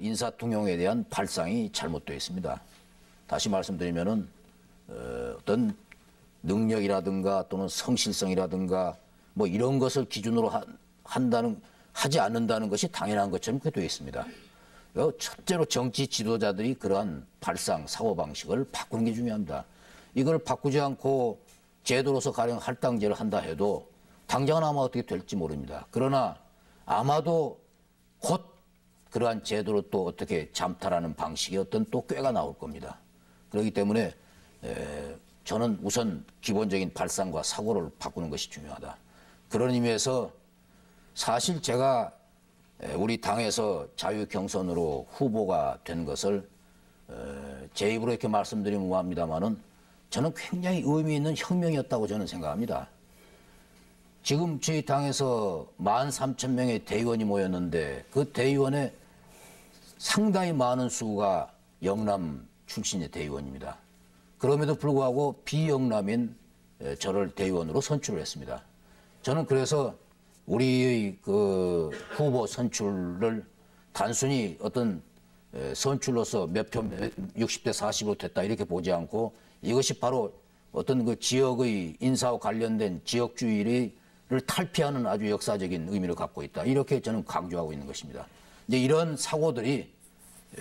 인사통용에 대한 발상이 잘못되어 있습니다. 다시 말씀드리면은 어떤 능력이라든가 또는 성실성이라든가 뭐 이런 것을 기준으로 하지 않는다는 것이 당연한 것처럼 그렇게 되어 있습니다. 첫째로 정치 지도자들이 그러한 발상, 사고방식을 바꾸는 게 중요합니다. 이걸 바꾸지 않고 제도로서 가령 할당제를 한다 해도 당장은 아마 어떻게 될지 모릅니다. 그러나 아마도 곧 그러한 제도로 또 어떻게 잠탈하는 방식의 어떤 또 꾀가 나올 겁니다. 그렇기 때문에 저는 우선 기본적인 발상과 사고를 바꾸는 것이 중요하다. 그런 의미에서 사실 제가 우리 당에서 자유경선으로 후보가 된 것을 제 입으로 이렇게 말씀드리면 뭐합니다만은 저는 굉장히 의미 있는 혁명이었다고 저는 생각합니다. 지금 저희 당에서 13,000명의 대의원이 모였는데 그 대의원의 상당히 많은 수가 영남 출신의 대의원입니다. 그럼에도 불구하고 비영남인 저를 대의원으로 선출을 했습니다. 저는 그래서 우리의 그 후보 선출을 단순히 어떤 선출로서 몇 표 60대 40으로 됐다 이렇게 보지 않고 이것이 바로 어떤 그 지역의 인사와 관련된 지역주의를 탈피하는 아주 역사적인 의미를 갖고 있다. 이렇게 저는 강조하고 있는 것입니다. 이제 이런 사고들이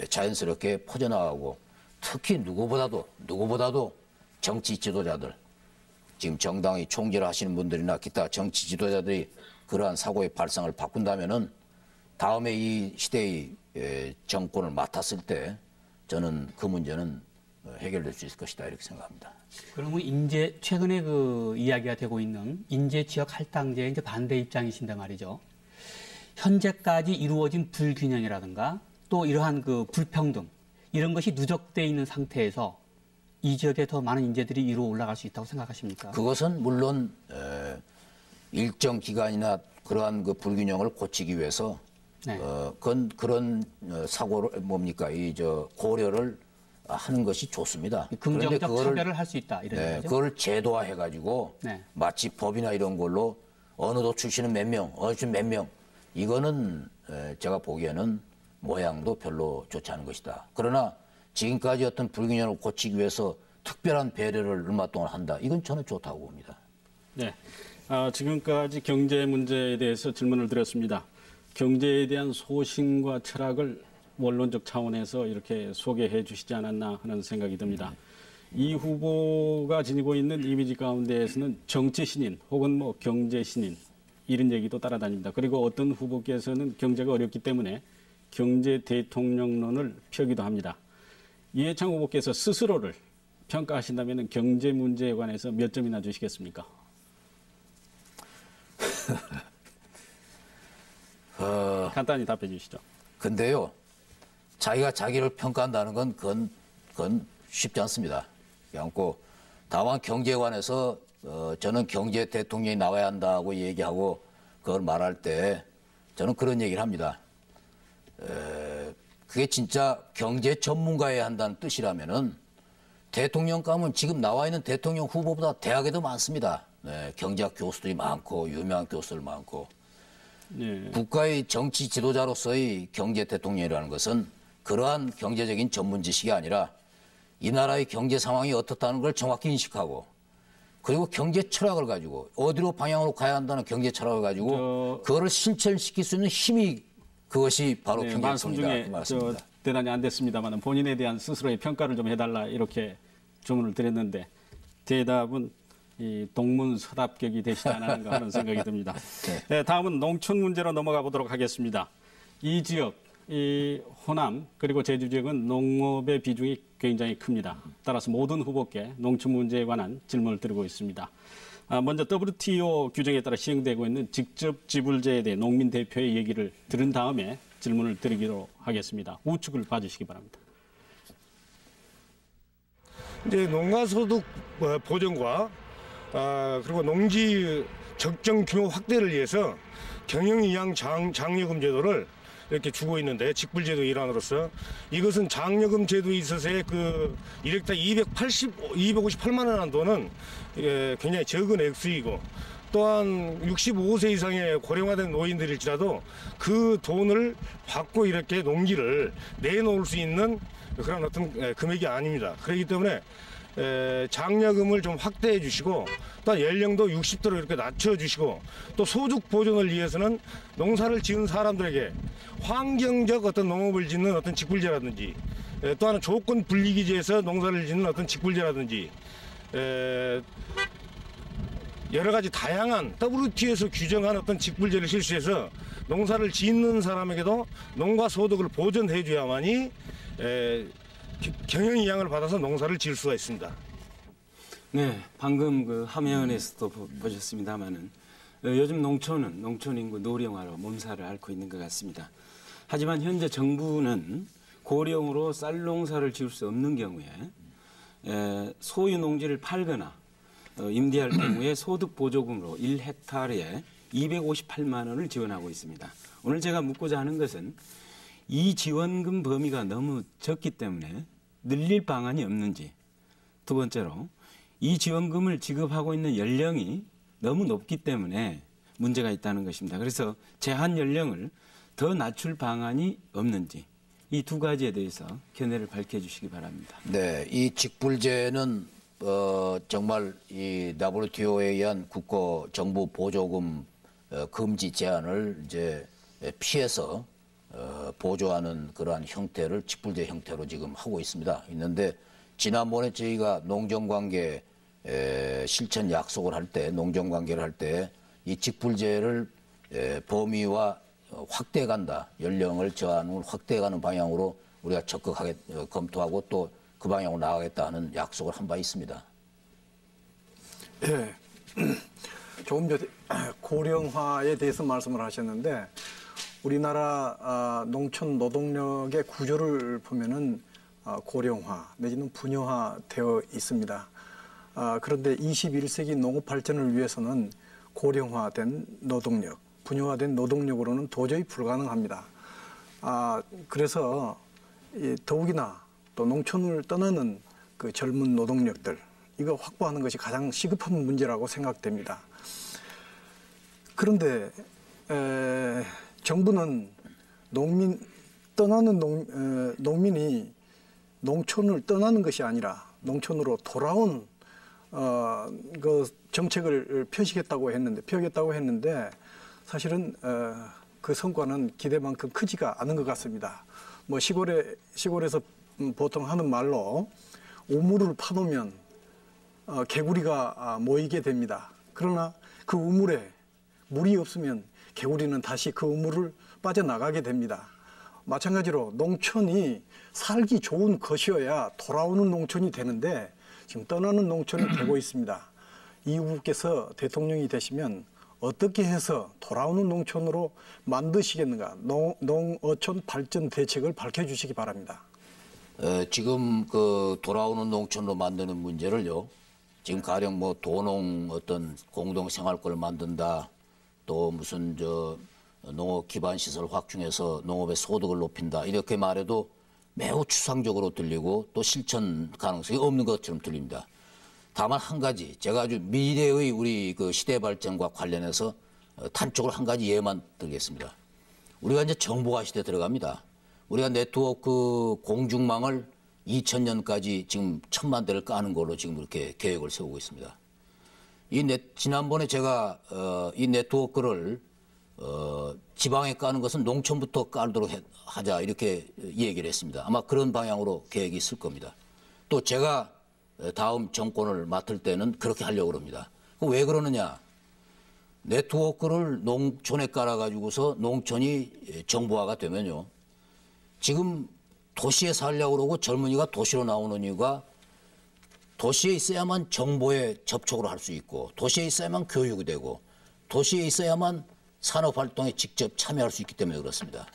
자연스럽게 퍼져나가고 특히 누구보다도 정치 지도자들, 지금 정당의 총재를 하시는 분들이나 기타 정치 지도자들이 그러한 사고의 발상을 바꾼다면은 다음에 이 시대의 정권을 맡았을 때 저는 그 문제는 해결될 수 있을 것이다 이렇게 생각합니다. 그러면 이제 최근에 그 이야기가 되고 있는 인재 지역 할당제에 이제 반대 입장이신데 말이죠. 현재까지 이루어진 불균형이라든가 또 이러한 그 불평등 이런 것이 누적돼 있는 상태에서 이 지역에 더 많은 인재들이 위로 올라갈 수 있다고 생각하십니까? 그것은 물론 일정 기간이나 그러한 그 불균형을 고치기 위해서 네. 그런 사고를 고려를 하는 것이 좋습니다. 긍정적 차별을 할 수 있다 이런 거죠. 그걸 제도화해가지고 네. 마치 법이나 이런 걸로 어느 도 출신은 몇 명, 어느 출신 몇 명 이거는 제가 보기에는 모양도 별로 좋지 않은 것이다. 그러나 지금까지 어떤 불균형을 고치기 위해서 특별한 배려를 얼마 동안 한다. 이건 저는 좋다고 봅니다. 네, 지금까지 경제 문제에 대해서 질문을 드렸습니다. 경제에 대한 소신과 철학을 원론적 차원에서 이렇게 소개해 주시지 않았나 하는 생각이 듭니다. 이 후보가 지니고 있는 이미지 가운데에서는 정치 신인 혹은 뭐 경제 신인 이런 얘기도 따라다닙니다. 그리고 어떤 후보께서는 경제가 어렵기 때문에 경제 대통령론을 펴기도 합니다. 이해창 후보께서 스스로를 평가하신다면 경제 문제에 관해서 몇 점이나 주시겠습니까? 간단히 답해 주시죠. 근데요, 자기가 자기를 평가한다는 건 그건 쉽지 않습니다. 그래갖고 다만 경제에 관해서 저는 경제 대통령이 나와야 한다고 얘기하고 그걸 말할 때 저는 그런 얘기를 합니다. 그게 진짜 경제 전문가여야 한다는 뜻이라면은 대통령감은 지금 나와 있는 대통령 후보보다 대학에도 많습니다. 네, 경제학 교수들이 많고 유명한 교수들 많고 네. 국가의 정치 지도자로서의 경제 대통령이라는 것은 그러한 경제적인 전문 지식이 아니라 이 나라의 경제 상황이 어떻다는 걸 정확히 인식하고 그리고 경제 철학을 가지고 어디로 방향으로 가야 한다는 경제 철학을 가지고 그거를 실천시킬 수 있는 힘이 그것이 바로 네, 말씀 중에 대단히 안 됐습니다만 본인에 대한 스스로의 평가를 좀 해달라 이렇게 주문을 드렸는데 대답은 이 동문서답격이 되시지 않았는가 하는 생각이 듭니다. 네, 다음은 농촌 문제로 넘어가 보도록 하겠습니다. 이 지역, 이 호남 그리고 제주 지역은 농업의 비중이 굉장히 큽니다. 따라서 모든 후보께 농촌 문제에 관한 질문을 드리고 있습니다. 먼저 WTO 규정에 따라 시행되고 있는 직접 지불제에 대해 농민 대표의 얘기를 들은 다음에 질문을 드리기로 하겠습니다. 우측을 봐주시기 바랍니다. 이제 농가소득 보전과 그리고 농지 적정 규모 확대를 위해서 경영이양 장려금 제도를 이렇게 주고 있는데 직불제도 일환으로서 이것은 장려금 제도에 있어서의 그 1헥타 258만 원 한도는 굉장히 적은 액수이고 또한 65세 이상의 고령화된 노인들일지라도 그 돈을 받고 이렇게 농기를 내놓을 수 있는 그런 어떤 금액이 아닙니다. 그렇기 때문에 장려금을 좀 확대해 주시고 또 연령도 60도로 이렇게 낮춰 주시고 또 소득 보존을 위해서는 농사를 지은 사람들에게 환경적 어떤 농업을 짓는 어떤 직불제라든지 또 하나 조건 분리기지에서 농사를 짓는 어떤 직불제라든지 여러 가지 다양한 WTO에서 규정한 어떤 직불제를 실시해서 농사를 짓는 사람에게도 농가 소득을 보전해 줘야만이 경영이양을 받아서 농사를 지을 수가 있습니다. 네, 방금 그 화면에서도 보셨습니다만은 요즘 농촌은 농촌 인구 노령화로 몸살을 앓고 있는 것 같습니다. 하지만 현재 정부는 고령으로 쌀 농사를 지을 수 없는 경우에 소유 농지를 팔거나 임대할 경우에 소득 보조금으로 1헥타르에 258만 원을 지원하고 있습니다. 오늘 제가 묻고자 하는 것은 이 지원금 범위가 너무 적기 때문에 늘릴 방안이 없는지, 두 번째로 이 지원금을 지급하고 있는 연령이 너무 높기 때문에 문제가 있다는 것입니다. 그래서 제한 연령을 더 낮출 방안이 없는지 이 두 가지에 대해서 견해를 밝혀주시기 바랍니다. 네, 이 직불제는 정말 이 WTO에 의한 국고 정부 보조금 금지 제한을 이제 피해서 보조하는 그러한 형태를 직불제 형태로 지금 하고 있는데 지난번에 저희가 농정관계 실천 약속을 할 때 농정관계를 할 때 이 직불제를 범위와 확대해 간다. 연령을 저하는 확대해가는 방향으로 우리가 적극하게 검토하고 또 그 방향으로 나가겠다 하는 약속을 한 바 있습니다. 예. 조금 전에 고령화에 대해서 말씀을 하셨는데 우리나라 농촌 노동력의 구조를 보면은 고령화 내지는 분여화 되어 있습니다. 그런데 21세기 농업 발전을 위해서는 고령화된 노동력, 분여화된 노동력으로는 도저히 불가능합니다. 그래서 더욱이나 또 농촌을 떠나는 그 젊은 노동력들 이거 확보하는 것이 가장 시급한 문제라고 생각됩니다. 그런데 정부는 농민이 농촌을 떠나는 것이 아니라 농촌으로 돌아온 그 정책을 펴겠다고 했는데 사실은 그 성과는 기대만큼 크지가 않은 것 같습니다. 뭐 시골에서 보통 하는 말로 우물을 파놓으면 개구리가 모이게 됩니다. 그러나 그 우물에 물이 없으면 개구리는 다시 그 우물을 빠져나가게 됩니다. 마찬가지로 농촌이 살기 좋은 것이어야 돌아오는 농촌이 되는데 지금 떠나는 농촌이 되고 있습니다. 이 후보께서 대통령이 되시면 어떻게 해서 돌아오는 농촌으로 만드시겠는가 농어촌 발전 대책을 밝혀주시기 바랍니다. 지금 그 돌아오는 농촌으로 만드는 문제를요. 지금 가령 뭐 도농 어떤 공동 생활권을 만든다. 또 무슨 농업 기반 시설 확충해서 농업의 소득을 높인다. 이렇게 말해도 매우 추상적으로 들리고 또 실천 가능성이 없는 것처럼 들립니다. 다만 한 가지 제가 아주 미래의 우리 그 시대 발전과 관련해서 단적으로 한 가지 예만 들겠습니다. 우리가 이제 정보화 시대에 들어갑니다. 우리가 네트워크 공중망을 2000년까지 지금 1000만 대를 까는 걸로 지금 이렇게 계획을 세우고 있습니다. 지난번에 제가 이 네트워크를 지방에 까는 것은 농촌부터 깔도록 하자 이렇게 얘기를 했습니다. 아마 그런 방향으로 계획이 있을 겁니다. 또 제가 다음 정권을 맡을 때는 그렇게 하려고 합니다. 왜 그러느냐? 네트워크를 농촌에 깔아가지고서 농촌이 정보화가 되면요. 지금 도시에 살려고 그러고 젊은이가 도시로 나오는 이유가 도시에 있어야만 정보에 접촉을 할 수 있고 도시에 있어야만 교육이 되고 도시에 있어야만 산업활동에 직접 참여할 수 있기 때문에 그렇습니다.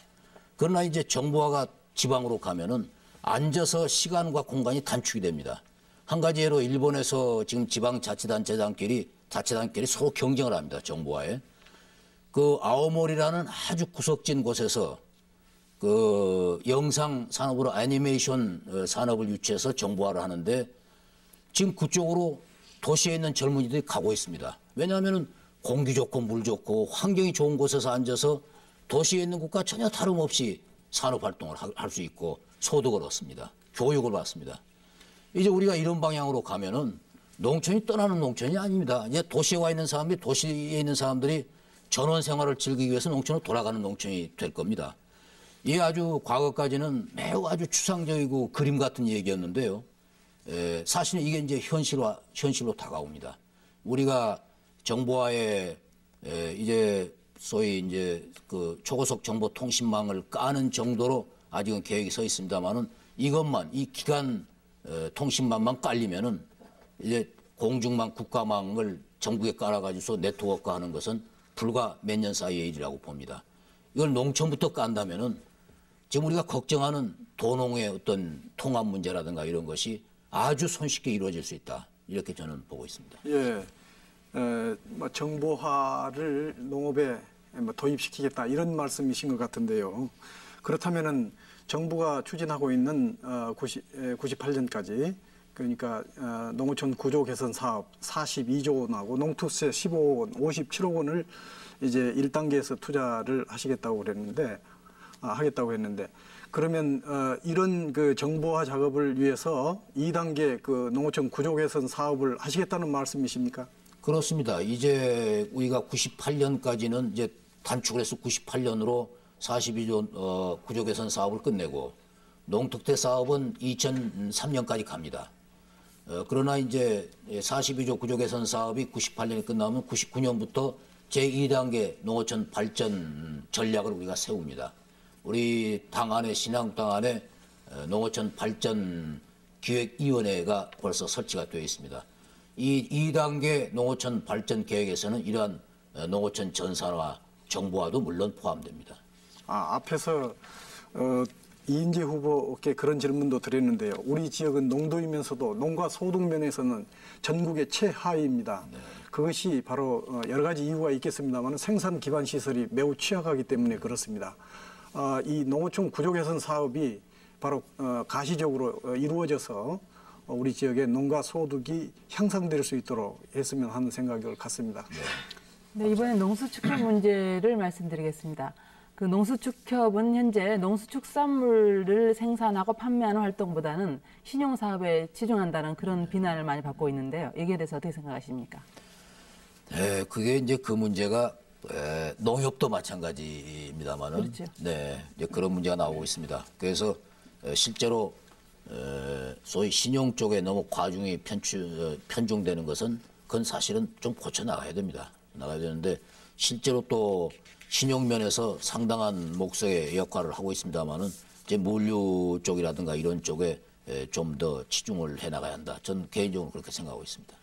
그러나 이제 정보화가 지방으로 가면은 앉아서 시간과 공간이 단축이 됩니다. 한 가지 예로 일본에서 지금 지방자치단체장끼리 서로 경쟁을 합니다. 정보화에. 그 아오모리라는 아주 구석진 곳에서 그 영상 산업으로 애니메이션 산업을 유치해서 정보화를 하는데 지금 그쪽으로 도시에 있는 젊은이들이 가고 있습니다. 왜냐하면은 공기 좋고 물 좋고 환경이 좋은 곳에서 앉아서 도시에 있는 곳과 전혀 다름없이 산업 활동을 할 수 있고 소득을 얻습니다. 교육을 받습니다. 이제 우리가 이런 방향으로 가면은 농촌이 떠나는 농촌이 아닙니다. 이제 도시에 와 있는 사람들이 도시에 있는 사람들이 전원 생활을 즐기기 위해서 농촌으로 돌아가는 농촌이 될 겁니다. 이게 아주 과거까지는 매우 아주 추상적이고 그림 같은 얘기였는데요. 사실은 이게 이제 현실로 다가옵니다. 우리가 정보화에 이제 소위 이제 그 초고속 정보 통신망을 까는 정도로 아직은 계획이 서 있습니다만은 이것만 이 기간 통신망만 깔리면은 이제 공중망 국가망을 전국에 깔아가지고서 네트워크하는 것은 불과 몇 년 사이의 일이라고 봅니다. 이걸 농촌부터 깐다면은 지금 우리가 걱정하는 도농의 어떤 통합 문제라든가 이런 것이 아주 손쉽게 이루어질 수 있다. 이렇게 저는 보고 있습니다. 예, 정보화를 농업에 도입시키겠다 이런 말씀이신 것 같은데요. 그렇다면은 정부가 추진하고 있는 98년까지 그러니까 농어촌 구조 개선 사업 42조 원하고 농투세 15억 원, 57억 원을 이제 1단계에서 투자를 하시겠다고 그랬는데 하겠다고 했는데 그러면 이런 그 정보화 작업을 위해서 2단계 그 농어촌 구조 개선 사업을 하시겠다는 말씀이십니까? 그렇습니다. 이제 우리가 98년까지는 이제 단축을 해서 98년으로 42조 구조 개선 사업을 끝내고 농특대 사업은 2003년까지 갑니다. 그러나 이제 42조 구조 개선 사업이 98년에 끝나면 99년부터 제2단계 농어촌 발전 전략을 우리가 세웁니다. 우리 당 안에 신한국당 안에 농어촌 발전 기획위원회가 벌써 설치가 되어 있습니다. 이 2단계 농어촌 발전 계획에서는 이러한 농어촌 전산화, 정보화도 물론 포함됩니다. 앞에서 이인재 후보께 그런 질문도 드렸는데요. 우리 지역은 농도이면서도 농가 소득 면에서는 전국의 최하위입니다. 네. 그것이 바로 여러 가지 이유가 있겠습니다만 생산 기반 시설이 매우 취약하기 때문에 그렇습니다. 이 농어촌 구조 개선 사업이 바로 가시적으로 이루어져서 우리 지역의 농가 소득이 향상될 수 있도록 했으면 하는 생각을 갖습니다. 네, 이번엔 농수축협 문제를 말씀드리겠습니다. 그 농수축협은 현재 농수축산물을 생산하고 판매하는 활동보다는 신용사업에 치중한다는 그런 비난을 많이 받고 있는데요. 여기에 대해서 어떻게 생각하십니까? 네, 그게 이제 그 문제가 농협도 마찬가지입니다만은, 그렇죠. 네, 이제 그런 문제가 나오고 있습니다. 그래서 실제로 소위 신용 쪽에 너무 과중이 편중되는 것은 그건 사실은 좀 고쳐 나가야 됩니다. 나가야 되는데 실제로 또 신용면에서 상당한 몫의 역할을 하고 있습니다만은 이제 물류 쪽이라든가 이런 쪽에 좀 더 치중을 해 나가야 한다. 저는 개인적으로 그렇게 생각하고 있습니다.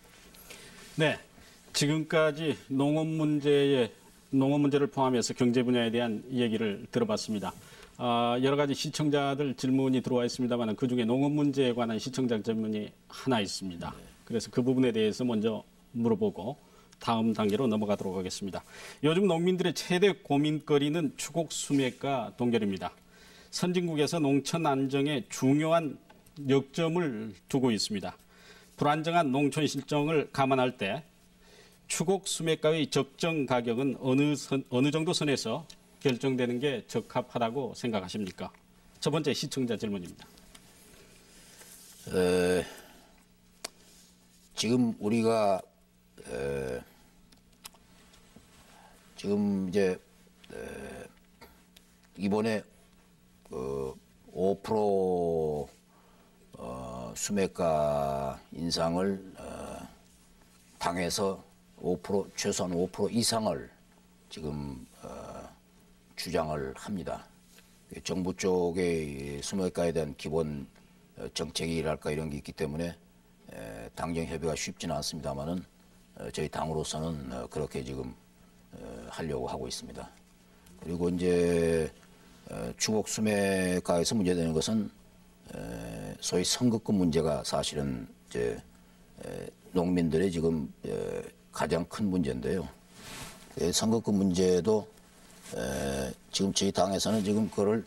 네, 지금까지 농업 문제를 포함해서 경제 분야에 대한 얘기를 들어봤습니다. 여러 가지 시청자들 질문이 들어와 있습니다만 그중에 농업 문제에 관한 시청자 질문이 하나 있습니다. 그래서 그 부분에 대해서 먼저 물어보고 다음 단계로 넘어가도록 하겠습니다. 요즘 농민들의 최대 고민거리는 추곡 수맥과 동결입니다. 선진국에서 농촌 안정에 중요한 역점을 두고 있습니다. 불안정한 농촌 실정을 감안할 때 추곡 수맥가의 적정 가격은 어느 정도 선에서 결정되는 게 적합하다고 생각하십니까? 첫 번째 시청자 질문입니다. 지금 우리가 지금 이제 이번에 5% 수매가 인상을 당에서 5% 최소한 5% 이상을 지금 주장을 합니다. 정부 쪽의 수매가에 대한 기본 정책이랄까 이런 게 있기 때문에 당정 협의가 쉽지는 않습니다만은 저희 당으로서는 그렇게 지금 하려고 하고 있습니다. 그리고 이제 추곡 수매가에서 문제되는 것은 소위 선급금 문제가 사실은 이제 농민들의 지금 가장 큰 문제인데요. 선급금 문제도 지금 저희 당에서는 지금 그거를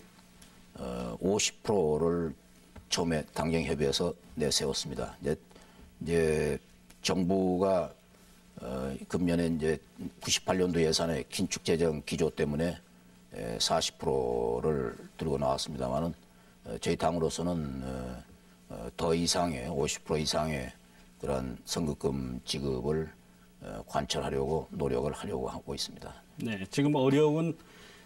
50%를 처음에 당정 협의에서 내세웠습니다. 이제 정부가 금년에 이제 98년도 예산의 긴축 재정 기조 때문에 40%를 들고 나왔습니다만은 저희 당으로서는 더 이상의 50% 이상의 그런 선급금 지급을 관철하려고 노력을 하려고 하고 있습니다. 네, 지금 어려운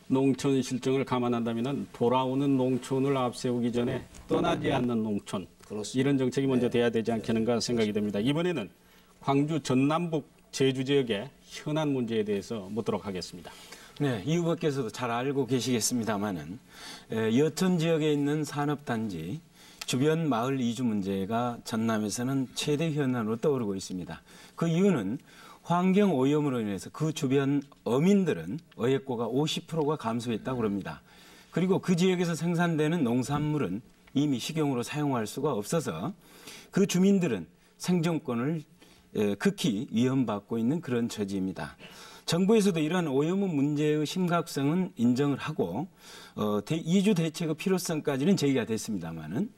농촌 실정을 감안한다면 돌아오는 농촌을 앞세우기 전에 떠나지 않는 농촌 그렇습니다. 이런 정책이 먼저 돼야 되지 않겠는가 생각이 됩니다. 이번에는 광주 전남북 제주 지역의 현안 문제에 대해서 묻도록 하겠습니다. 네, 이 후보께서도 잘 알고 계시겠습니다만은 여천 지역에 있는 산업단지 주변 마을 이주 문제가 전남에서는 최대 현안으로 떠오르고 있습니다. 그 이유는 환경 오염으로 인해서 그 주변 어민들은 어획고가 50%가 감소했다고 합니다. 그리고 그 지역에서 생산되는 농산물은 이미 식용으로 사용할 수가 없어서 그 주민들은 생존권을 극히 위협받고 있는 그런 처지입니다. 정부에서도 이러한 오염 문제의 심각성은 인정을 하고 이주 대책의 필요성까지는 제기가 됐습니다만은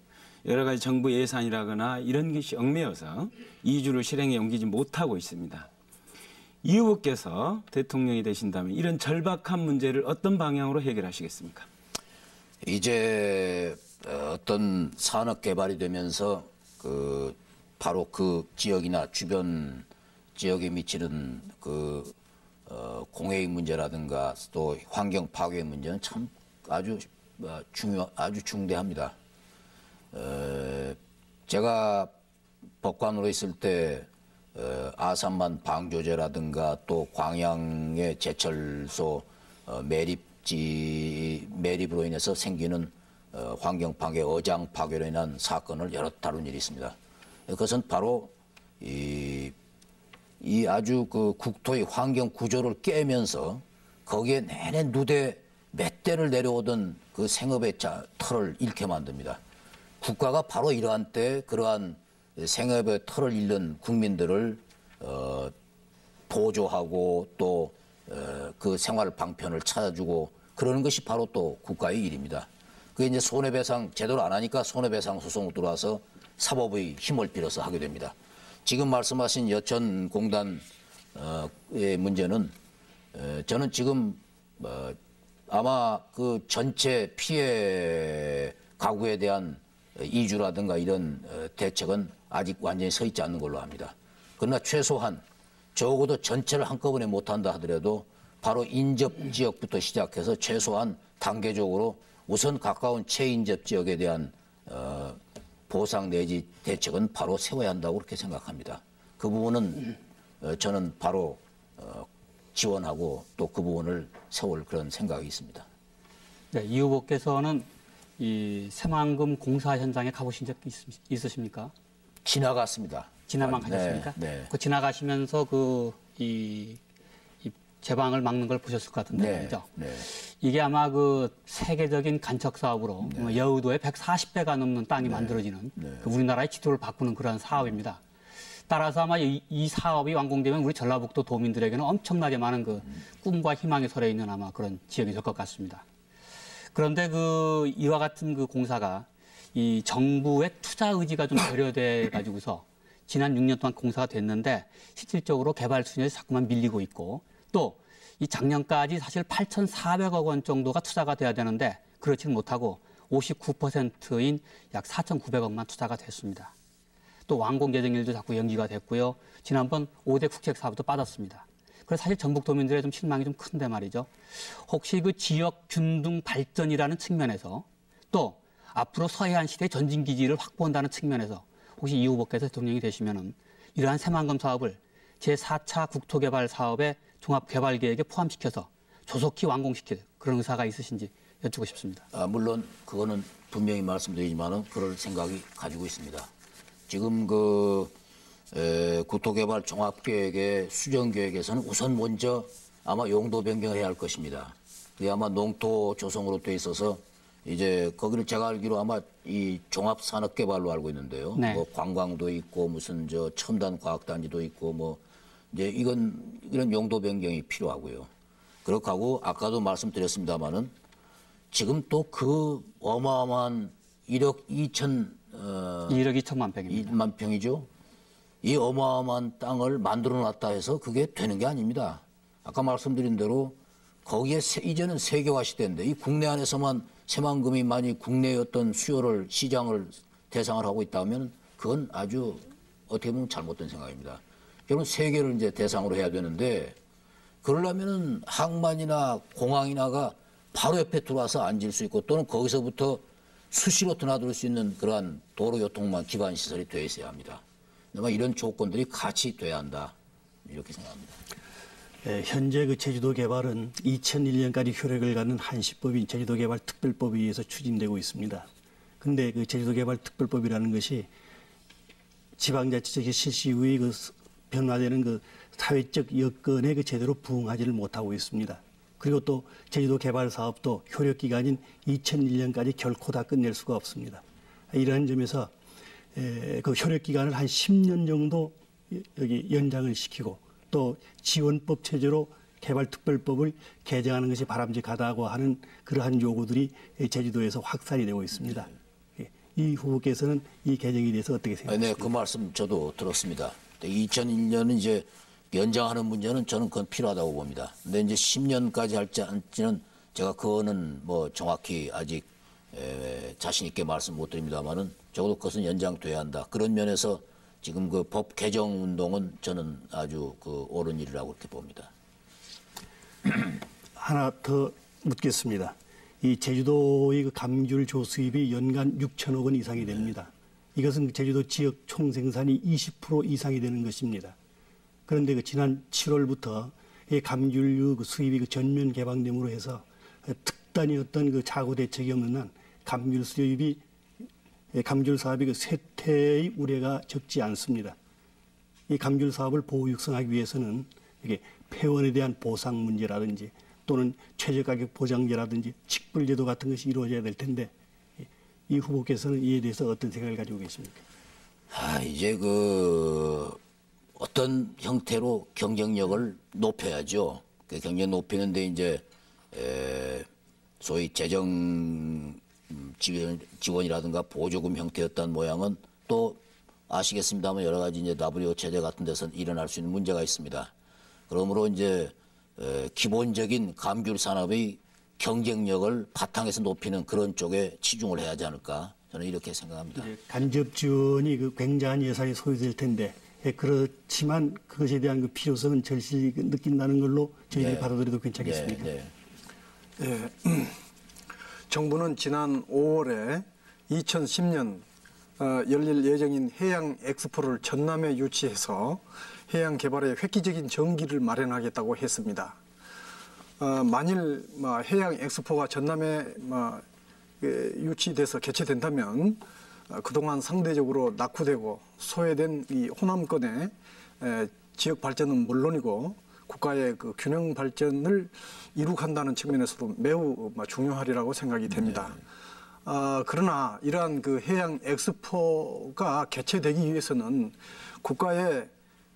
여러 가지 정부 예산이라거나 이런 것이 얽매여서 이주를 실행에 옮기지 못하고 있습니다. 이 후보께서 대통령이 되신다면 이런 절박한 문제를 어떤 방향으로 해결하시겠습니까? 이제 어떤 산업 개발이 되면서 바로 그 지역이나 주변 지역에 미치는 공해의 문제라든가 또 환경 파괴의 문제는 참 아주 중대합니다. 제가 법관으로 있을 때 아산만 방조제라든가 또 광양의 제철소 매립으로 인해서 생기는 환경 파괴, 어장 파괴로 인한 사건을 여러 다룬 일이 있습니다. 그것은 바로 이 아주 국토의 환경 구조를 깨면서 거기에 내내 누대 몇 대를 내려오던 그 생업의 털을 잃게 만듭니다. 국가가 바로 이러한 때 그러한 생업의 털을 잃는 국민들을 보조하고 또 그 생활 방편을 찾아주고 그러는 것이 바로 또 국가의 일입니다. 그게 이제 손해배상 제대로 안 하니까 손해배상 소송 들어와서 사법의 힘을 빌어서 하게 됩니다. 지금 말씀하신 여천공단의 문제는 저는 지금 아마 그 전체 피해 가구에 대한 이주라든가 이런 대책은 아직 완전히 서 있지 않는 걸로 압니다. 그러나 최소한 적어도 전체를 한꺼번에 못한다 하더라도 바로 인접 지역부터 시작해서 최소한 단계적으로 우선 가까운 최인접 지역에 대한 보상 내지 대책은 바로 세워야 한다고 그렇게 생각합니다. 그 부분은 저는 바로 지원하고 또 그 부분을 세울 그런 생각이 있습니다. 네, 이 후보께서는 이 새만금 공사 현장에 가보신 적 있으십니까? 지나갔습니다. 지나만 가셨습니까? 네. 그 지나가시면서 이 제방을 막는 걸 보셨을 것 같은데 말이죠. 네. 이게 아마 그 세계적인 간척 사업으로 여의도에 140배가 넘는 땅이 만들어지는 그 우리나라의 지도를 바꾸는 그런 사업입니다. 따라서 아마 이 사업이 완공되면 우리 전라북도 도민들에게는 엄청나게 많은 그 꿈과 희망이 서려 있는 아마 그런 지역이 될 것 같습니다. 그런데 이와 같은 그 공사가 이 정부의 투자 의지가 좀 결여돼 가지고서 지난 6년 동안 공사가 됐는데 실질적으로 개발 수준이 자꾸만 밀리고 있고 또 이 작년까지 사실 8,400억 원 정도가 투자가 돼야 되는데 그렇지는 못하고 59%인 약 4,900억만 투자가 됐습니다. 또 완공 예정일도 자꾸 연기가 됐고요. 지난번 5대 국책 사업도 빠졌습니다. 그래서 사실 전북도민들의 좀 실망이 좀 큰데 말이죠. 혹시 그 지역 균등 발전이라는 측면에서 또 앞으로 서해안 시대 전진기지를 확보한다는 측면에서 혹시 이 후보께서 대통령이 되시면은 이러한 새만금 사업을 제4차 국토개발 사업의 종합개발계획에 포함시켜서 조속히 완공시킬 그런 의사가 있으신지 여쭙고 싶습니다. 물론 그거는 분명히 말씀드리지만은 그럴 생각이 가지고 있습니다. 지금 국토개발 종합계획의 수정계획에서는 우선 먼저 아마 용도 변경을 해야 할 것입니다. 그게 아마 농토 조성으로 돼 있어서 이제 거기를 제가 알기로 아마 이 종합산업개발로 알고 있는데요. 네. 뭐 관광도 있고 무슨 첨단 과학단지도 있고 뭐 이제 이런 용도 변경이 필요하고요. 그렇게 하고 아까도 말씀드렸습니다마는 지금 또 그 어마어마한 1억 2천만 평이죠. 이 어마어마한 땅을 만들어 놨다 해서 그게 되는 게 아닙니다. 아까 말씀드린 대로 거기에 이제는 세계화 시대인데 이 국내 안에서만 새만금이 만약 국내의 어떤 수요를 시장을 대상을 하고 있다면 그건 아주 어떻게 보면 잘못된 생각입니다. 여러분 세계를 이제 대상으로 해야 되는데 그러려면은 항만이나 공항이나가 바로 옆에 들어와서 앉을 수 있고 또는 거기서부터 수시로 드나들 수 있는 그러한 도로교통망 기반 시설이 되어 있어야 합니다. 아마 이런 조건들이 같이 돼야 한다 이렇게 생각합니다. 현재 그 제주도 개발은 2001년까지 효력을 갖는 한시법인 제주도개발특별법에 의해서 추진되고 있습니다. 근데 그 제주도개발특별법이라는 것이 지방자치적인 실시 후에 그 변화되는 그 사회적 여건에 그 제대로 부응하지를 못하고 있습니다. 그리고 또 제주도 개발 사업도 효력 기간인 2001년까지 결코 다 끝낼 수가 없습니다. 이러한 점에서 그 효력 기간을 한 10년 정도 여기 연장을 시키고 또 지원법 체제로 개발특별법을 개정하는 것이 바람직하다고 하는 그러한 요구들이 제주도에서 확산이 되고 있습니다. 이 후보께서는 이 개정에 대해서 어떻게 생각하십니까? 네, 그 말씀 저도 들었습니다. 2001년은 이제 연장하는 문제는 저는 그건 필요하다고 봅니다. 근데 이제 10년까지 할지 안지는 제가 그거는 뭐 정확히 아직 자신 있게 말씀 못 드립니다만은 적어도 그것은 연장돼야 한다. 그런 면에서 지금 그 법 개정 운동은 저는 아주 그 옳은 일이라고 그렇게 봅니다. 하나 더 묻겠습니다. 이 제주도의 그 감귤 조수입이 연간 6천억 원 이상이 됩니다. 이것은 제주도 지역 총생산이 20% 이상이 되는 것입니다. 그런데 그 지난 7월부터 이 감귤 그 수입이 그 전면 개방됨으로 해서 특단의 어떤 그 자구 대책이 없는 한 감귤 수입이 감귤 사업이 그 쇠퇴의 우려가 적지 않습니다. 이 감귤 사업을 보호 육성하기 위해서는 이게 폐원에 대한 보상 문제라든지 또는 최저가격 보장제라든지 직불제도 같은 것이 이루어져야 될 텐데 이 후보께서는 이에 대해서 어떤 생각을 가지고 계십니까? 이제 그 어떤 형태로 경쟁력을 높여야죠. 그 경쟁 높이는데 이제 소위 재정 지원이라든가 보조금 형태였던 모양은 또 아시겠습니다만 여러 가지 이제 WO 체제 같은 데서 일어날 수 있는 문제가 있습니다. 그러므로 이제 기본적인 감귤 산업의 경쟁력을 바탕에서 높이는 그런 쪽에 치중을 해야 하지 않을까 저는 이렇게 생각합니다. 간접 지원이 그 굉장한 예산이 소요될 텐데 그렇지만 그것에 대한 그 필요성은 절실히 느낀다는 걸로 저희들이 받아들여도 괜찮겠습니까? 예. 정부는 지난 5월에 2010년 열릴 예정인 해양 엑스포를 전남에 유치해서 해양 개발에 획기적인 전기를 마련하겠다고 했습니다. 만일 해양 엑스포가 전남에 유치돼서 개최된다면 그동안 상대적으로 낙후되고 소외된 이 호남권의 지역 발전은 물론이고 국가의 그 균형 발전을 이룩한다는 측면에서도 매우 중요하리라고 생각이 됩니다. 그러나 이러한 그 해양 엑스포가 개최되기 위해서는 국가의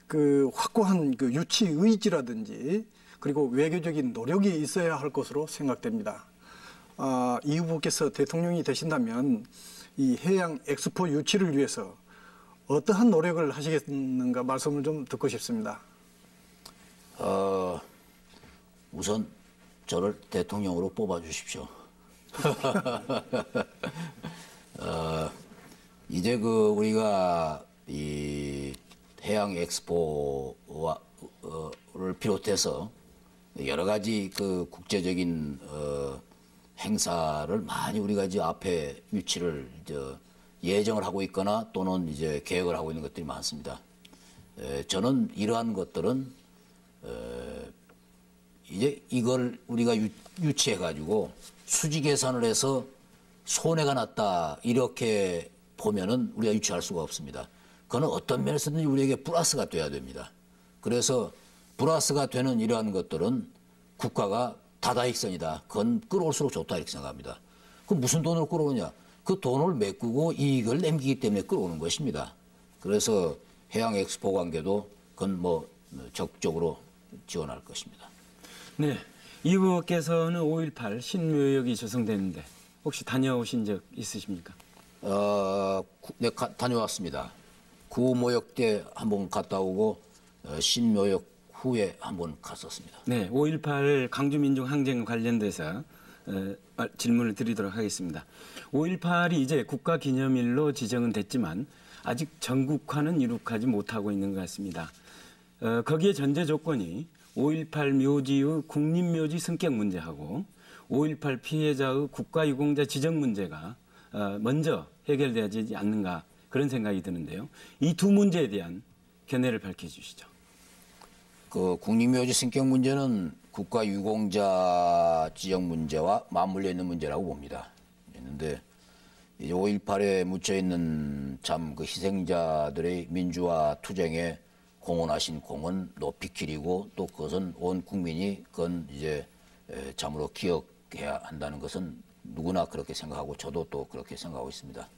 그 확고한 그 유치 의지라든지 그리고 외교적인 노력이 있어야 할 것으로 생각됩니다. 이 후보께서 대통령이 되신다면 이 해양 엑스포 유치를 위해서 어떠한 노력을 하시겠는가 말씀을 좀 듣고 싶습니다. 우선 저를 대통령으로 뽑아주십시오. 이제 그 우리가 이 해양 엑스포를 비롯해서 여러 가지 그 국제적인 행사를 많이 우리가 이제 앞에 유치를 예정을 하고 있거나 또는 이제 계획을 하고 있는 것들이 많습니다. 저는 이러한 것들은 이제 이걸 우리가 유치해 가지고 수지 계산을 해서 손해가 났다 이렇게 보면은 우리가 유치할 수가 없습니다. 그거는 어떤 면에서든지 우리에게 플러스가 돼야 됩니다. 그래서 플러스가 되는 이러한 것들은 국가가 다다익선이다. 그건 끌어올수록 좋다 이렇게 생각합니다. 그럼 무슨 돈을 끌어오냐? 그 돈을 메꾸고 이익을 남기기 때문에 끌어오는 것입니다. 그래서 해양 엑스포 관계도 그건 뭐 적극적으로 지원할 것입니다. 네, 이 후보께서는 5.18 신묘역이 조성되는데 혹시 다녀오신 적 있으십니까? 네, 다녀왔습니다. 구모역 때 한번 갔다 오고 신묘역 후에 한번 갔었습니다. 네, 5.18 광주민중항쟁 관련돼서 질문을 드리도록 하겠습니다. 5.18이 이제 국가기념일로 지정은 됐지만 아직 전국화는 이룩하지 못하고 있는 것 같습니다. 거기에 전제 조건이 5.18 묘지의 국립묘지 승격 문제하고 5.18 피해자의 국가유공자 지정 문제가 먼저 해결돼야 되지 않는가 그런 생각이 드는데요. 이 두 문제에 대한 견해를 밝혀주시죠. 그 국립묘지 승격 문제는 국가유공자 지정 문제와 맞물려 있는 문제라고 봅니다. 있는데 5.18에 묻혀 있는 참 그 희생자들의 민주화 투쟁에 공헌하신 공은 높이 기리고 또 그것은 온 국민이 그건 이제 참으로 기억해야 한다는 것은 누구나 그렇게 생각하고 저도 또 그렇게 생각하고 있습니다.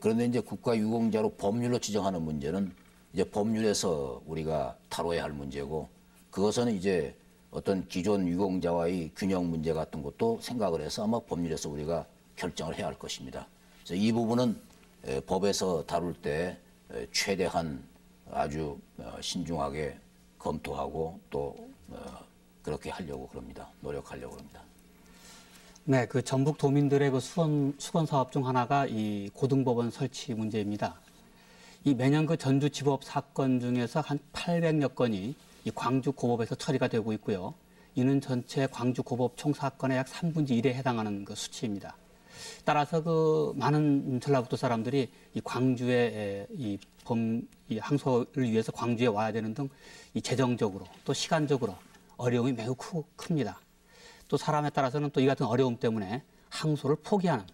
그런데 이제 국가유공자로 법률로 지정하는 문제는 이제 법률에서 우리가 다뤄야 할 문제고 그것은 이제 어떤 기존 유공자와의 균형 문제 같은 것도 생각을 해서 아마 법률에서 우리가 결정을 해야 할 것입니다. 그래서 이 부분은 법에서 다룰 때 최대한 아주 신중하게 검토하고 또 그렇게 하려고 그럽니다. 노력하려고 합니다. 네, 그 전북 도민들의 그 수건 사업 중 하나가 이 고등법원 설치 문제입니다. 이 매년 그 전주지법 사건 중에서 한 800여 건이 이 광주 고법에서 처리가 되고 있고요. 이는 전체 광주 고법 총 사건의 약 3분의 1에 해당하는 그 수치입니다. 따라서 그 많은 전라북도 사람들이 이 광주에 이 항소를 위해서 광주에 와야 되는 등 이 재정적으로 또 시간적으로 어려움이 매우 큽니다. 또 사람에 따라서는 또 이 같은 어려움 때문에 항소를 포기하는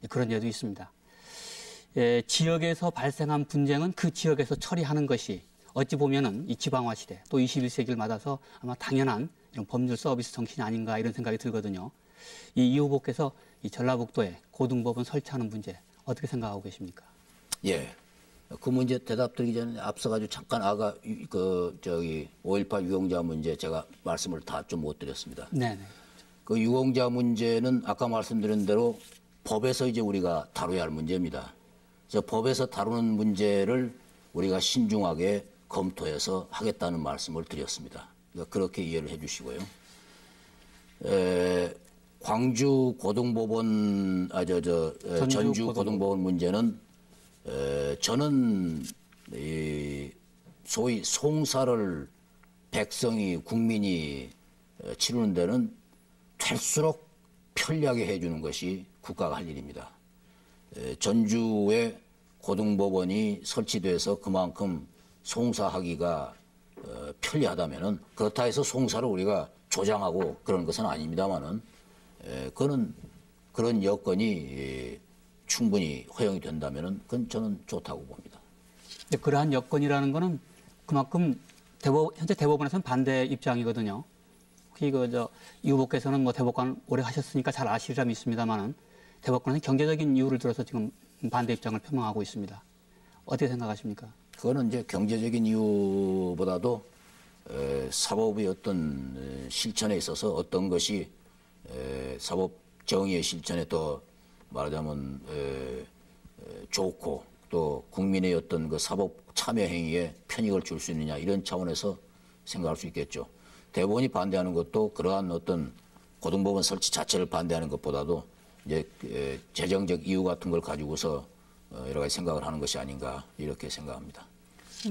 그런 예도 있습니다. 지역에서 발생한 분쟁은 그 지역에서 처리하는 것이 어찌 보면은 이 지방화 시대 또 21세기를 맞아서 아마 당연한 이런 법률 서비스 정신이 아닌가 이런 생각이 들거든요. 이 후보께서 이 전라북도에 고등법원 설치하는 문제 어떻게 생각하고 계십니까? 예. 그 문제 대답 드리기 전에 앞서가지고 잠깐 아까 5.18 유공자 문제 제가 말씀을 다 좀 못 드렸습니다. 네네. 그 유공자 문제는 아까 말씀드린 대로 법에서 이제 우리가 다뤄야 할 문제입니다. 그래서 법에서 다루는 문제를 우리가 신중하게 검토해서 하겠다는 말씀을 드렸습니다. 그러니까 그렇게 이해를 해주시고요. 광주 고등법원, 전주 고등법원 문제는 저는 소위 송사를 백성이 국민이 치르는 데는 될수록 편리하게 해주는 것이 국가가 할 일입니다. 전주에 고등법원이 설치돼서 그만큼 송사하기가 편리하다면은 그렇다 해서 송사를 우리가 조장하고 그런 것은 아닙니다만은 그거는 그런 여건이 충분히 허용이 된다면은 그건 저는 좋다고 봅니다. 그러한 여건이라는 거는 그만큼 현재 대법원에서는 반대 입장이거든요. 혹시 이 후보께서는 뭐 대법관 오래 하셨으니까 잘 아시리라 믿습니다만은 대법관은 경제적인 이유를 들어서 지금 반대 입장을 표명하고 있습니다. 어떻게 생각하십니까? 그거는 이제 경제적인 이유보다도 사법의 어떤 실천에 있어서 어떤 것이 사법 정의의 실천에 더 말하자면 좋고 또 국민의 어떤 그 사법 참여 행위에 편익을 줄 수 있느냐 이런 차원에서 생각할 수 있겠죠. 대법원이 반대하는 것도 그러한 어떤 고등법원 설치 자체를 반대하는 것보다도 이제 재정적 이유 같은 걸 가지고서 여러 가지 생각을 하는 것이 아닌가 이렇게 생각합니다.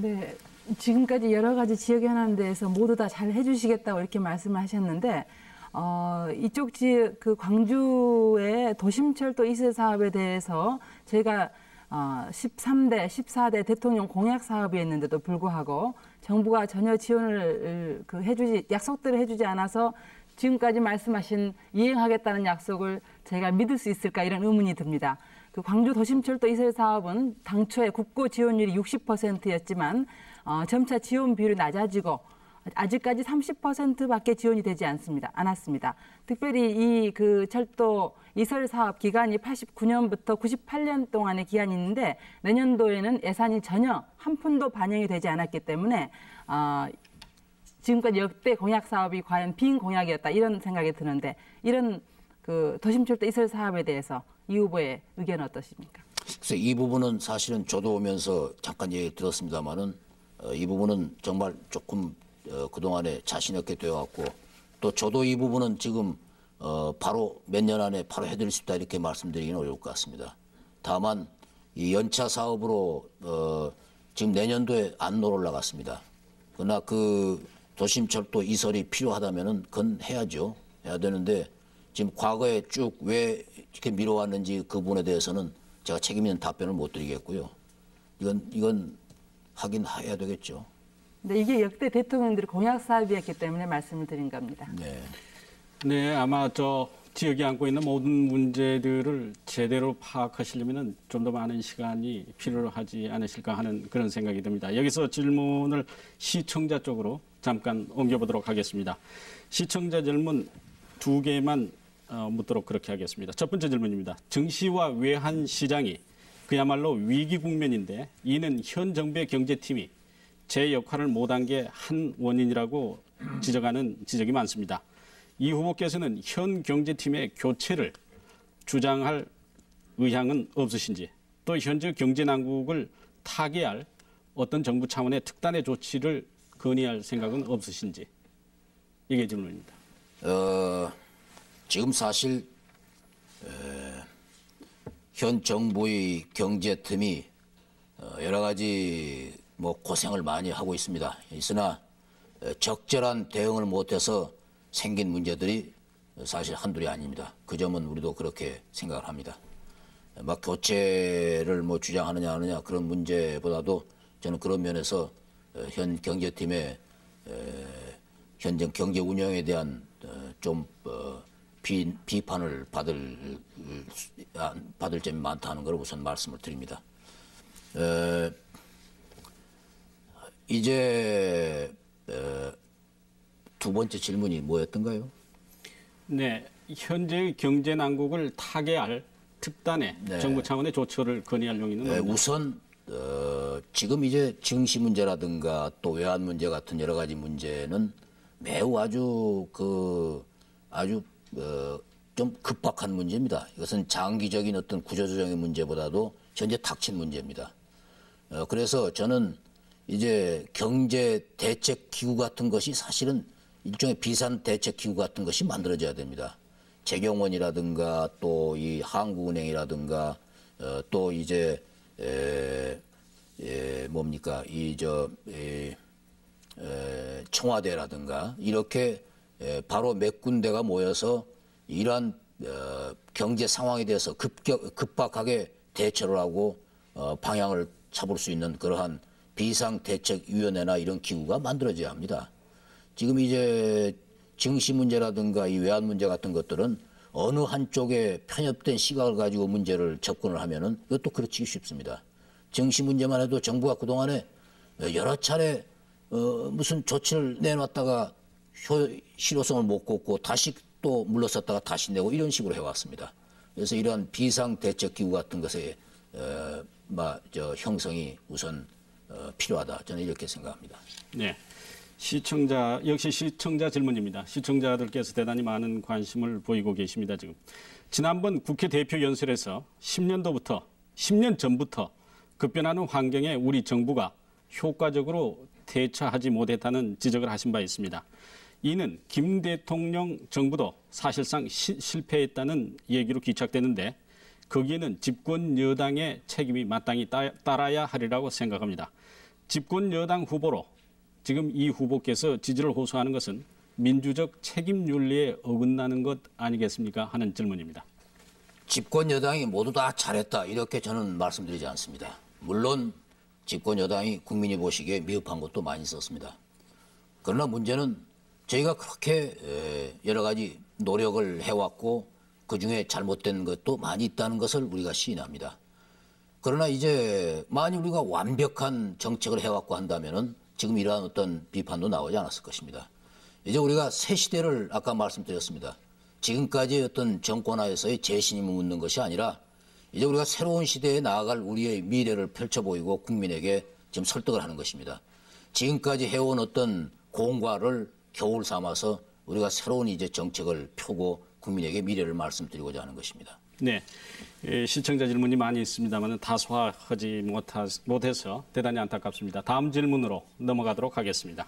네, 지금까지 여러 가지 지역 현안에 대해서 모두 다 잘 해주시겠다고 이렇게 말씀을 하셨는데 이쪽 지역 그 광주의 도심철도 이세 사업에 대해서 저희가 13대, 14대 대통령 공약 사업이었는데도 불구하고 정부가 전혀 지원을 약속들을 해주지 않아서 지금까지 말씀하신 이행하겠다는 약속을 저희가 믿을 수 있을까 이런 의문이 듭니다. 그 광주 도심철도 이세 사업은 당초에 국고 지원율이 60%였지만 점차 지원 비율이 낮아지고 아직까지 30%밖에 지원이 되지 않았습니다. 특별히 이 그 철도 이설 사업 기간이 89년부터 98년 동안의 기한이 있는데 내년도에는 예산이 전혀 한 푼도 반영이 되지 않았기 때문에 지금까지 역대 공약 사업이 과연 빈 공약이었다 이런 생각이 드는데 이런 그 도심철도 이설 사업에 대해서 이 후보의 의견은 어떠십니까? 그래서 이 부분은 사실은 저도 오면서 잠깐 얘기 들었습니다만은 이 부분은 정말 조금 그동안에 자신 없게 되어갖고 또 저도 이 부분은 지금 바로 몇 년 안에 바로 해드릴 수 있다 이렇게 말씀드리기는 어려울 것 같습니다. 다만 이 연차 사업으로 지금 내년도에 안노를 올라갔습니다. 그러나 그 도심철도 이설이 필요하다면은 그건 해야죠. 해야 되는데 지금 과거에 쭉 왜 이렇게 미뤄왔는지 그 부분에 대해서는 제가 책임 있는 답변을 못 드리겠고요. 이건 하긴 해야 되겠죠. 근데 이게 역대 대통령들의 공약 사업이었기 때문에 말씀을 드린 겁니다. 네. 네, 아마 저 지역이 안고 있는 모든 문제들을 제대로 파악하시려면 좀 더 많은 시간이 필요하지 않으실까 하는 그런 생각이 듭니다. 여기서 질문을 시청자 쪽으로 잠깐 옮겨보도록 하겠습니다. 시청자 질문 2개만 묻도록 그렇게 하겠습니다. 첫 번째 질문입니다. 정시와 외환시장이 그야말로 위기 국면인데 이는 현 정부의 경제팀이 제 역할을 못한 게 한 원인이라고 지적하는 지적이 많습니다. 이 후보께서는 현 경제팀의 교체를 주장할 의향은 없으신지 또 현재 경제 난국을 타개할 어떤 정부 차원의 특단의 조치를 건의할 생각은 없으신지 이게 질문입니다. 지금 사실 현 정부의 경제팀이 여러 가지 뭐 고생을 많이 하고 있습니다. 있으나 적절한 대응을 못해서 생긴 문제들이 사실 한둘이 아닙니다. 그 점은 우리도 그렇게 생각을 합니다. 막 교체를 뭐 주장하느냐 하느냐 그런 문제보다도 저는 그런 면에서 현 경제팀의 현재 경제 운영에 대한 좀 비판을 받을 점이 많다는 걸 우선 말씀을 드립니다. 이제 두 번째 질문이 뭐였던가요? 네, 현재의 경제 난국을 타개할 특단의 네. 정부 차원의 조처를 건의할 용의는 없나요? 우선 지금 이제 증시 문제라든가 또 외환 문제 같은 여러 가지 문제는 매우 아주 좀 급박한 문제입니다. 이것은 장기적인 어떤 구조조정의 문제보다도 현재 닥친 문제입니다. 그래서 저는 이제 경제 대책 기구 같은 것이 사실은 일종의 비상 대책 기구 같은 것이 만들어져야 됩니다. 재경원이라든가 또 이 한국은행이라든가 또 이제 뭡니까 청와대라든가 이렇게 바로 몇 군데가 모여서 이러한 경제 상황에 대해서 급박하게 대처를 하고 방향을 잡을 수 있는 그러한 비상대책위원회나 이런 기구가 만들어져야 합니다. 지금 이제 증시 문제라든가 이 외환 문제 같은 것들은 어느 한쪽에 편협된 시각을 가지고 문제를 접근을 하면은 이것도 그르치기 쉽습니다. 증시 문제만 해도 정부가 그동안에 여러 차례 무슨 조치를 내놨다가 실효성을 못 걷고 다시 또 물러섰다가 다시 내고 이런 식으로 해왔습니다. 그래서 이러한 비상대책기구 같은 것의 형성이 우선 필요하다. 저는 이렇게 생각합니다. 네. 역시 시청자 질문입니다. 시청자들께서 대단히 많은 관심을 보이고 계십니다, 지금. 지난번 국회 대표 연설에서 10년 전부터 급변하는 환경에 우리 정부가 효과적으로 대처하지 못했다는 지적을 하신 바 있습니다. 이는 김 대통령 정부도 사실상 실패했다는 얘기로 귀착되는데 거기에는 집권 여당의 책임이 마땅히 따라야 하리라고 생각합니다. 집권 여당 후보로 지금 이 후보께서 지지를 호소하는 것은 민주적 책임 윤리에 어긋나는 것 아니겠습니까? 하는 질문입니다. 집권 여당이 모두 다 잘했다 이렇게 저는 말씀드리지 않습니다. 물론 집권 여당이 국민이 보시기에 미흡한 것도 많이 있었습니다. 그러나 문제는 저희가 그렇게 여러 가지 노력을 해왔고 그중에 잘못된 것도 많이 있다는 것을 우리가 시인합니다. 그러나 이제 만약 우리가 완벽한 정책을 해왔고 한다면은 지금 이러한 어떤 비판도 나오지 않았을 것입니다. 이제 우리가 새 시대를 아까 말씀드렸습니다. 지금까지 어떤 정권하에서의 재신임을 묻는 것이 아니라 이제 우리가 새로운 시대에 나아갈 우리의 미래를 펼쳐 보이고 국민에게 지금 설득을 하는 것입니다. 지금까지 해온 어떤 공과를 교훈 삼아서 우리가 새로운 이제 정책을 펴고 국민에게 미래를 말씀드리고자 하는 것입니다. 네. 시청자 질문이 많이 있습니다만 다소화하지 못해서 대단히 안타깝습니다. 다음 질문으로 넘어가도록 하겠습니다.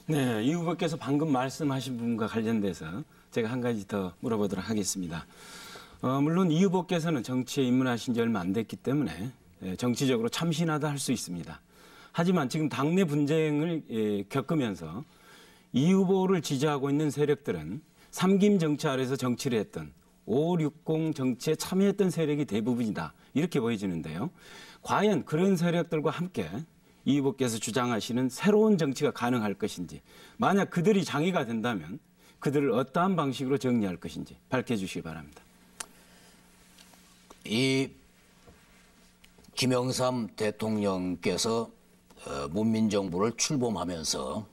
네, 이 후보께서 방금 말씀하신 부분과 관련돼서 제가 한 가지 더 물어보도록 하겠습니다. 물론 이 후보께서는 정치에 입문하신 지 얼마 안 됐기 때문에 정치적으로 참신하다 할 수 있습니다. 하지만 지금 당내 분쟁을 겪으면서 이 후보를 지지하고 있는 세력들은 삼김 정치 아래서 정치를 했던 560 정치에 참여했던 세력이 대부분이다. 이렇게 보여지는데요. 과연 그런 세력들과 함께 이 후보께서 주장하시는 새로운 정치가 가능할 것인지, 만약 그들이 장애가 된다면 그들을 어떠한 방식으로 정리할 것인지 밝혀주시기 바랍니다. 이 김영삼 대통령께서 문민정부를 출범하면서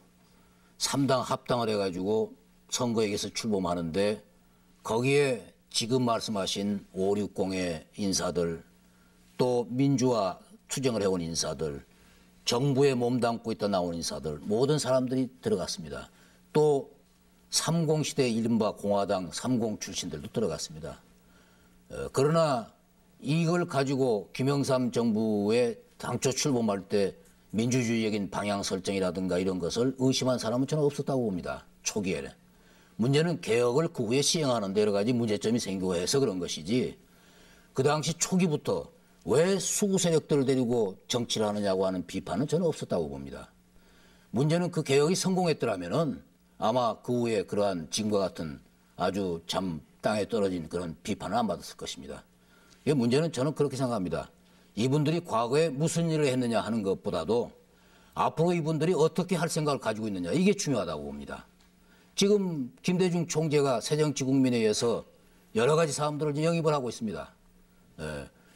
3당 합당을 해가지고 선거에서 출범하는데 거기에 지금 말씀하신 560의 인사들, 또 민주화 투쟁을 해온 인사들, 정부에 몸담고 있다 나온 인사들, 모든 사람들이 들어갔습니다. 또 30 시대 이른바 공화당 30 출신들도 들어갔습니다. 그러나 이걸 가지고 김영삼 정부의 당초 출범할 때 민주주의적인 방향 설정이라든가 이런 것을 의심한 사람은 저는 없었다고 봅니다. 초기에는. 문제는 개혁을 그 후에 시행하는데 여러 가지 문제점이 생기고 해서 그런 것이지, 그 당시 초기부터 왜 수구 세력들을 데리고 정치를 하느냐고 하는 비판은 저는 없었다고 봅니다. 문제는 그 개혁이 성공했더라면은 아마 그 후에 그러한 지금과 같은 아주 참 땅에 떨어진 그런 비판을 안 받았을 것입니다. 이 문제는 저는 그렇게 생각합니다. 이분들이 과거에 무슨 일을 했느냐 하는 것보다도 앞으로 이분들이 어떻게 할 생각을 가지고 있느냐, 이게 중요하다고 봅니다. 지금 김대중 총재가 새정치국민회의에서 여러 가지 사람들을 영입을 하고 있습니다.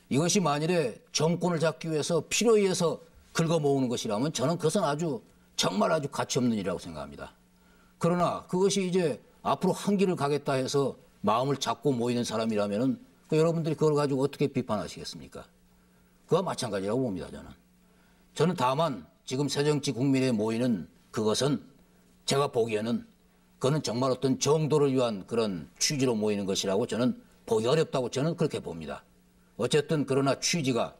이것이 만일에 정권을 잡기 위해서 필요에 의해서 긁어 모으는 것이라면 저는 그것은 정말 아주 가치 없는 일이라고 생각합니다. 그러나 그것이 이제 앞으로 한 길을 가겠다 해서 마음을 잡고 모이는 사람이라면은 여러분들이 그걸 가지고 어떻게 비판하시겠습니까? 그와 마찬가지라고 봅니다, 저는 다만 지금 새정치국민회의에 모이는 그것은 제가 보기에는 그거는 정말 어떤 정도를 위한 그런 취지로 모이는 것이라고 저는 보기 어렵다고 저는 그렇게 봅니다. 어쨌든 그러나 취지가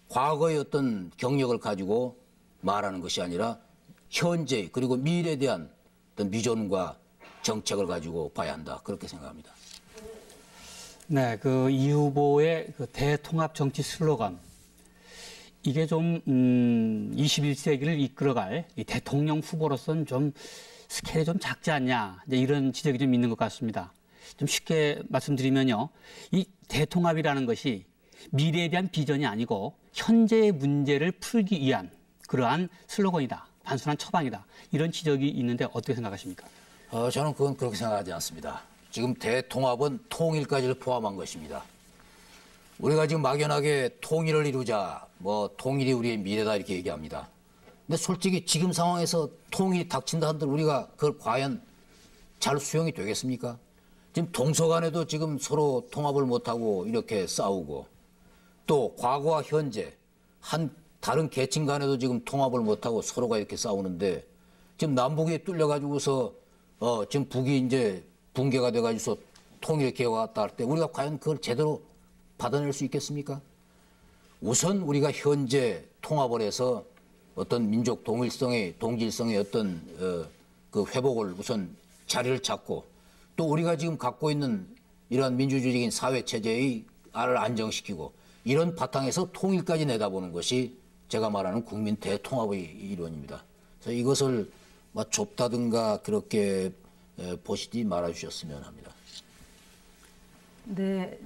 과거의 어떤 경력을 가지고 말하는 것이 아니라 현재 그리고 미래에 대한 어떤 비전과 정책을 가지고 봐야 한다, 그렇게 생각합니다. 네, 그 이 후보의 그 대통합 정치 슬로건, 이게 좀 21세기를 이끌어갈 이 대통령 후보로서는 좀 스케일이 좀 작지 않냐, 이제 이런 지적이 좀 있는 것 같습니다. 좀 쉽게 말씀드리면요, 이 대통합이라는 것이 미래에 대한 비전이 아니고 현재의 문제를 풀기 위한 그러한 슬로건이다, 단순한 처방이다, 이런 지적이 있는데 어떻게 생각하십니까? 저는 그건 그렇게 생각하지 않습니다. 지금 대통합은 통일까지를 포함한 것입니다. 우리가 지금 막연하게 통일을 이루자, 통일이 우리의 미래다 이렇게 얘기합니다. 근데 솔직히 지금 상황에서 통일이 닥친다 한들 우리가 그걸 과연 잘 수용이 되겠습니까? 지금 동서간에도 지금 서로 통합을 못하고 이렇게 싸우고, 또 과거와 현재 다른 계층 간에도 지금 통합을 못하고 서로가 이렇게 싸우는데, 지금 남북이 뚫려가지고서 지금 북이 이제 붕괴가 돼가지고서 통일 개혁 왔다 할 때 우리가 과연 그걸 제대로 받아낼 수 있겠습니까? 우선 우리가 현재 통합을 해서 어떤 민족 동질성의 어떤 그 회복을 우선 자리를 찾고, 또 우리가 지금 갖고 있는 이러한 민주주의적인 사회 체제의 알을 안정시키고, 이런 바탕에서 통일까지 내다보는 것이 제가 말하는 국민 대통합의 이론입니다. 그래서 이것을 좁다든가 그렇게 보시지 말아주셨으면 합니다. 네,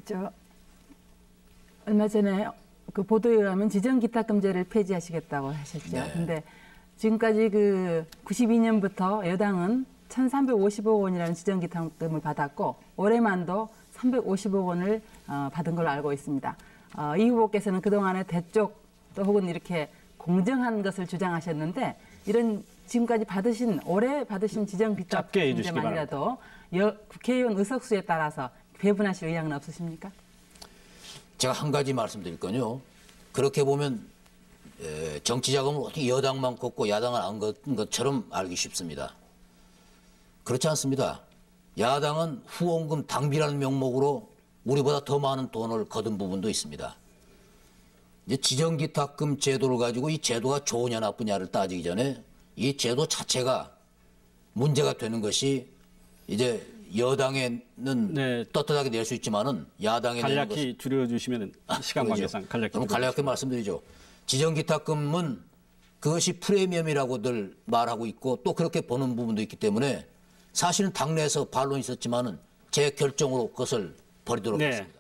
얼마 전에 그 보도에 의하면 지정기탁금제를 폐지하시겠다고 하셨죠. 네. 근데 지금까지 그 92년부터 여당은 1,350억 원이라는 지정기탁금을 받았고, 올해만도 350억 원을 받은 걸로 알고 있습니다. 이 후보께서는 그동안에 대쪽 또 혹은 이렇게 공정한 것을 주장하셨는데, 이런 지금까지 올해 받으신 지정기탁금제만이라도 국회의원 의석수에 따라서 배분하실 의향은 없으십니까? 제가 한 가지 말씀드릴 건요. 그렇게 보면 정치 자금을 어떻게 여당만 걷고 야당은 안 걷는 것처럼 알기 쉽습니다. 그렇지 않습니다. 야당은 후원금 당비라는 명목으로 우리보다 더 많은 돈을 거둔 부분도 있습니다. 이제 지정기탁금 제도를 가지고 이 제도가 좋으냐 나쁘냐를 따지기 전에 이 제도 자체가 문제가 되는 것이 이제 여당에는 네. 떳떳하게 낼 수 있지만은 야당에 내는 것은 간략히 줄여주시면 시간 그러죠. 관계상 간략히. 그럼 간략하게 말씀드리죠. 지정기탁금은 그것이 프리미엄이라고들 말하고 있고 또 그렇게 보는 부분도 있기 때문에 사실은 당내에서 반론이 있었지만은 제 결정으로 그것을 버리도록 네. 했습니다.